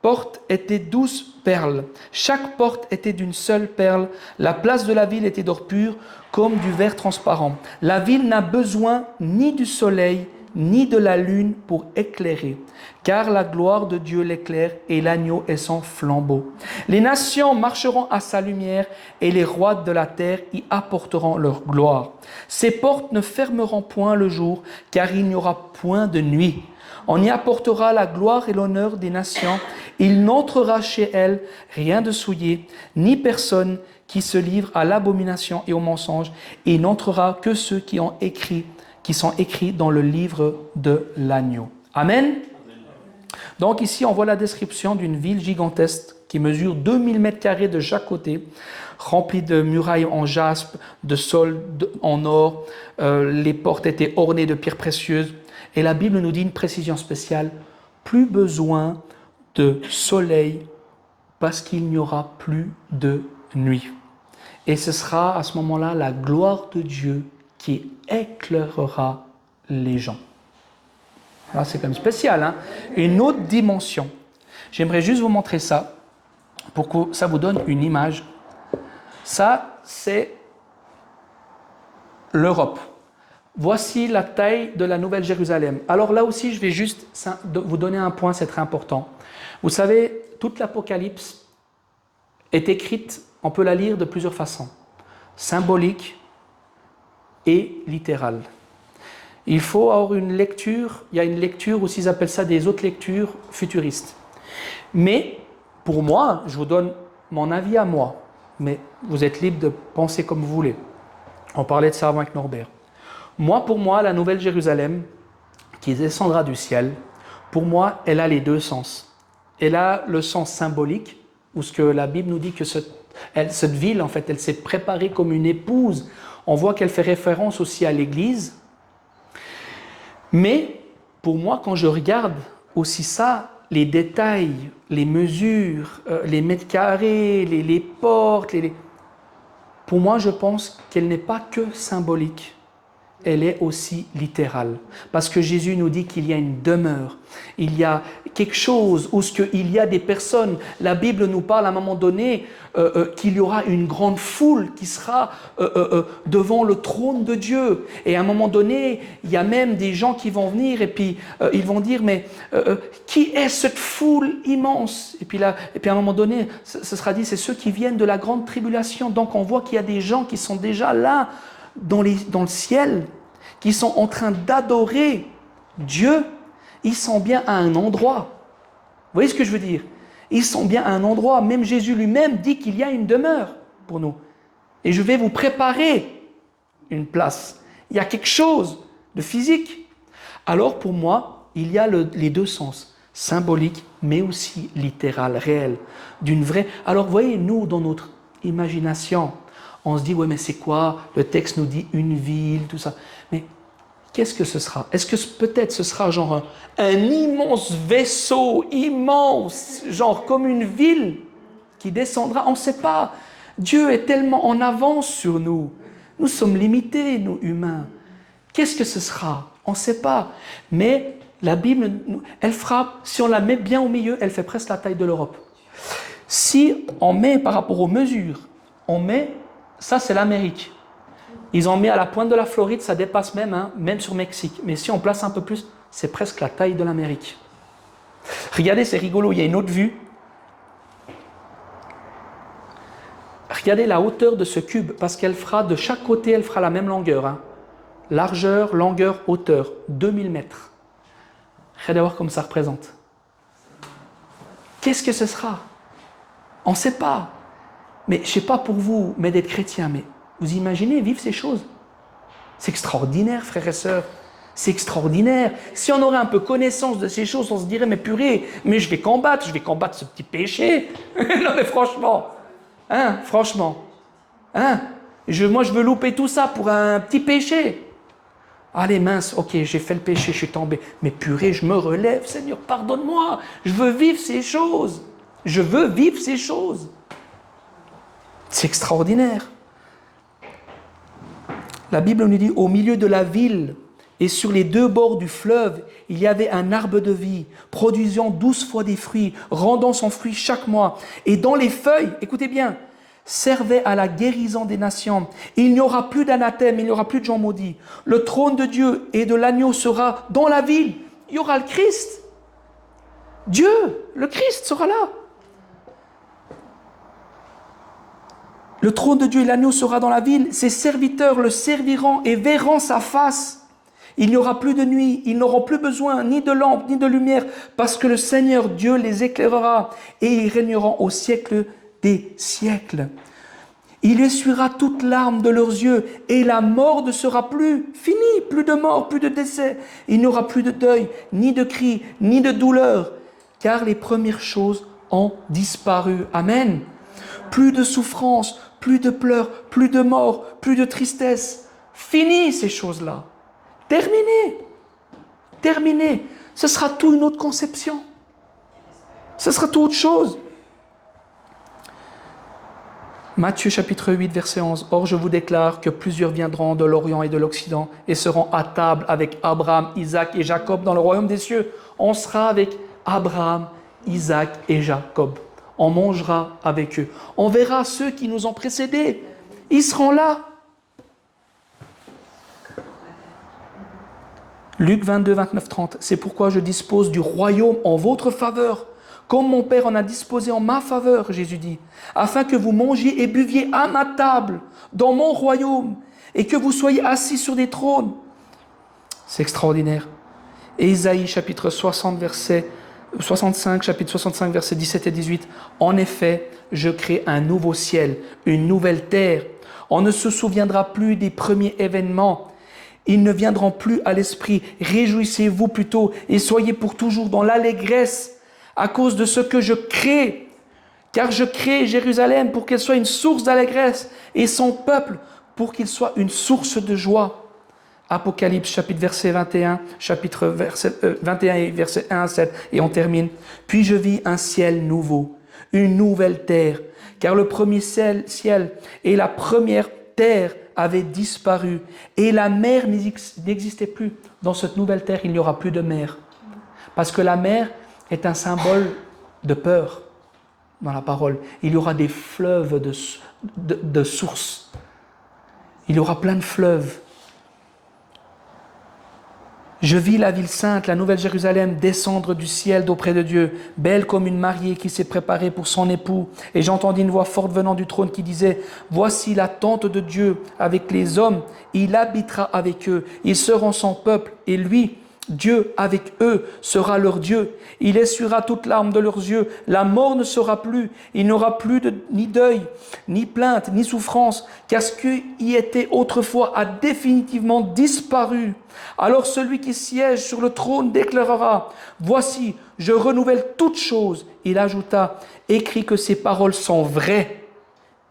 portes étaient 12 perles. Chaque porte était d'une seule perle. La place de la ville était d'or pur, comme du verre transparent. La ville n'a besoin ni du soleil, ni de la lune pour éclairer, car la gloire de Dieu l'éclaire et l'agneau est son flambeau. Les nations marcheront à sa lumière et les rois de la terre y apporteront leur gloire. Ses portes ne fermeront point le jour, car il n'y aura point de nuit. On y apportera la gloire et l'honneur des nations. Il n'entrera chez elles rien de souillé, ni personne qui se livre à l'abomination et au mensonge, et n'entrera que ceux qui sont écrits dans le livre de l'agneau. Amen. Donc ici, on voit la description d'une ville gigantesque qui mesure 2000 mètres carrés de chaque côté, remplie de murailles en jaspe, de sol en or. Les portes étaient ornées de pierres précieuses. Et la Bible nous dit une précision spéciale, plus besoin de soleil parce qu'il n'y aura plus de nuit. Et ce sera à ce moment-là la gloire de Dieu qui éclairera les gens. Là, c'est quand même spécial, hein? Une autre dimension. J'aimerais juste vous montrer ça pour que ça vous donne une image. Ça, c'est l'Europe. Voici la taille de la Nouvelle Jérusalem. Alors là aussi, je vais juste vous donner un point, c'est très important. Vous savez, toute l'Apocalypse est écrite, on peut la lire de plusieurs façons. Symbolique et littérale. Il faut avoir une lecture, il y a une lecture, aussi ils appellent ça des autres lectures futuristes. Mais, pour moi, je vous donne mon avis à moi, mais vous êtes libre de penser comme vous voulez. On parlait de ça avant avec Norbert. Pour moi, la Nouvelle Jérusalem, qui descendra du ciel, pour moi, elle a les deux sens. Elle a le sens symbolique, où ce que la Bible nous dit que cette ville, en fait, elle s'est préparée comme une épouse. On voit qu'elle fait référence aussi à l'Église. Mais, pour moi, quand je regarde aussi ça, les détails, les mesures, les mètres carrés, les portes, pour moi, je pense qu'elle n'est pas que symbolique. Elle est aussi littérale. Parce que Jésus nous dit qu'il y a une demeure. Il y a quelque chose où il y a des personnes. La Bible nous parle à un moment donné qu'il y aura une grande foule qui sera devant le trône de Dieu. Et à un moment donné, il y a même des gens qui vont venir et puis ils vont dire, mais qui est cette foule immense? Et puis à un moment donné, ce sera dit, c'est ceux qui viennent de la grande tribulation. Donc on voit qu'il y a des gens qui sont déjà là, dans le ciel, qui sont en train d'adorer Dieu. Ils sont bien à un endroit. Vous voyez ce que je veux dire? Ils sont bien à un endroit. Même Jésus lui-même dit qu'il y a une demeure pour nous. Et je vais vous préparer une place. Il y a quelque chose de physique. Alors pour moi, il y a les deux sens, symbolique, mais aussi littéral, réel, d'une vraie... Alors vous voyez, nous, dans notre imagination, on se dit, ouais, mais c'est quoi? Le texte nous dit une ville, tout ça. Mais qu'est-ce que ce sera? Est-ce que peut-être ce sera genre un immense vaisseau, immense, genre comme une ville qui descendra? On ne sait pas. Dieu est tellement en avance sur nous. Nous sommes limités, nous humains. Qu'est-ce que ce sera? On ne sait pas. Mais la Bible, elle frappe, si on la met bien au milieu, elle fait presque la taille de l'Europe. Si on met par rapport aux mesures, on met... Ça, c'est l'Amérique. Ils ont mis à la pointe de la Floride, ça dépasse même sur Mexique. Mais si on place un peu plus, c'est presque la taille de l'Amérique. Regardez, c'est rigolo, il y a une autre vue. Regardez la hauteur de ce cube, parce qu'elle fera, de chaque côté, elle fera la même longueur. Largeur, longueur, hauteur, 2000 mètres. Regardez voir comme ça représente. Qu'est-ce que ce sera? On ne sait pas. Mais je ne sais pas pour vous, mais d'être chrétien, mais vous imaginez vivre ces choses? C'est extraordinaire, frères et sœurs. C'est extraordinaire. Si on aurait un peu connaissance de ces choses, on se dirait, mais purée, mais je vais combattre ce petit péché. Non mais franchement, moi je veux louper tout ça pour un petit péché. Allez mince, ok, j'ai fait le péché, je suis tombé. Mais purée, je me relève, Seigneur, pardonne-moi. Je veux vivre ces choses. Je veux vivre ces choses. C'est extraordinaire. La Bible nous dit, au milieu de la ville et sur les deux bords du fleuve, il y avait un arbre de vie, produisant 12 fois des fruits, rendant son fruit chaque mois. Et dont les feuilles, écoutez bien, servaient à la guérison des nations. Il n'y aura plus d'anathème, il n'y aura plus de gens maudits. Le trône de Dieu et de l'agneau sera dans la ville. Il y aura le Christ. Dieu, le Christ sera là. Le trône de Dieu et l'agneau sera dans la ville. Ses serviteurs le serviront et verront sa face. Il n'y aura plus de nuit. Ils n'auront plus besoin ni de lampe ni de lumière parce que le Seigneur Dieu les éclairera et ils régneront au siècle des siècles. Il essuiera toute larme de leurs yeux et la mort ne sera plus. Fini, plus de mort, plus de décès. Il n'y aura plus de deuil, ni de cris, ni de douleur, car les premières choses ont disparu. Amen. Plus de souffrance, plus de pleurs, plus de mort, plus de tristesse. Fini ces choses-là. Terminé. Terminé. Ce sera tout une autre conception. Ce sera tout autre chose. Matthieu chapitre 8, verset 11. Or, je vous déclare que plusieurs viendront de l'Orient et de l'Occident et seront à table avec Abraham, Isaac et Jacob dans le royaume des cieux. On sera avec Abraham, Isaac et Jacob. On mangera avec eux. On verra ceux qui nous ont précédés. Ils seront là. Luc 22, 29, 30. C'est pourquoi je dispose du royaume en votre faveur, comme mon Père en a disposé en ma faveur, Jésus dit, afin que vous mangiez et buviez à ma table, dans mon royaume, et que vous soyez assis sur des trônes. C'est extraordinaire. Et Isaïe, chapitre 60, verset 65, chapitre 65, versets 17 et 18. En effet, je crée un nouveau ciel, une nouvelle terre. On ne se souviendra plus des premiers événements. Ils ne viendront plus à l'esprit. Réjouissez-vous plutôt et soyez pour toujours dans l'allégresse à cause de ce que je crée. Car je crée Jérusalem pour qu'elle soit une source d'allégresse et son peuple pour qu'il soit une source de joie. Apocalypse, chapitre 21 et verset 1 à 7, et on termine. Puis je vis un ciel nouveau, une nouvelle terre, car le premier ciel et la première terre avaient disparu, et la mer n'existait plus. Dans cette nouvelle terre, il n'y aura plus de mer. Parce que la mer est un symbole de peur dans la parole. Il y aura des fleuves de sources. Il y aura plein de fleuves. Je vis la ville sainte, la nouvelle Jérusalem, descendre du ciel d'auprès de Dieu, belle comme une mariée qui s'est préparée pour son époux. Et j'entendis une voix forte venant du trône qui disait, « Voici la tente de Dieu avec les hommes, il habitera avec eux, ils seront son peuple, et lui, Dieu avec eux, sera leur Dieu. Il essuiera toute larme de leurs yeux, la mort ne sera plus, il n'y aura plus ni deuil, ni plainte, ni souffrance, car ce qui y était autrefois a définitivement disparu. Alors celui qui siège sur le trône déclarera, « Voici, je renouvelle toutes choses. » Il ajouta, « Écris que ces paroles sont vraies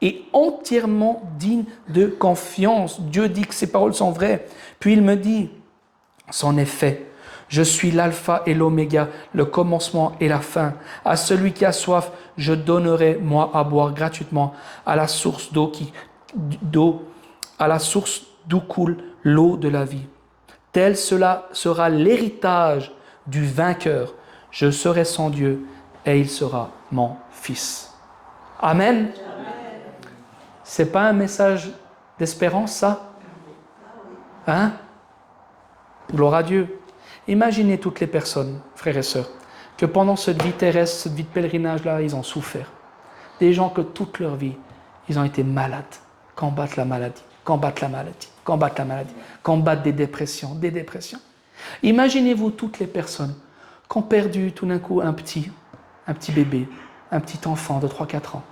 et entièrement dignes de confiance. » Dieu dit que ces paroles sont vraies. Puis il me dit, « C'en est fait. Je suis l'alpha et l'oméga, le commencement et la fin. À celui qui a soif, je donnerai, moi, à boire gratuitement à la source d'eau coule l'eau de la vie. Tel cela sera l'héritage du vainqueur. Je serai son Dieu et il sera mon fils. » Amen. C'est pas un message d'espérance, ça? Hein? Gloire à Dieu. Imaginez toutes les personnes, frères et sœurs, que pendant cette vie terrestre, cette vie de pèlerinage-là, ils ont souffert. Des gens que toute leur vie, ils ont été malades, combattent la maladie, combattent des dépressions. Imaginez-vous toutes les personnes qui ont perdu tout d'un coup un petit bébé, un petit enfant de 3-4 ans.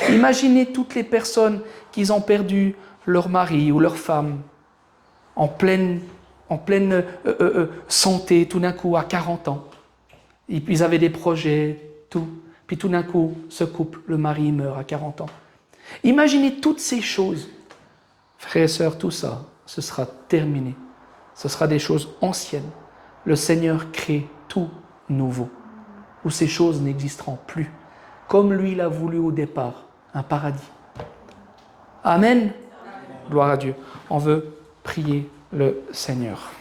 Imaginez toutes les personnes qui ont perdu leur mari ou leur femme en pleine santé, tout d'un coup, à 40 ans. Et puis ils avaient des projets, tout. Puis tout d'un coup, ce couple, le mari meurt à 40 ans. Imaginez toutes ces choses. Frères et sœurs, tout ça, ce sera terminé. Ce sera des choses anciennes. Le Seigneur crée tout nouveau, où ces choses n'existeront plus. Comme lui l'a voulu au départ, un paradis. Amen. Gloire à Dieu. On veut prier le Seigneur.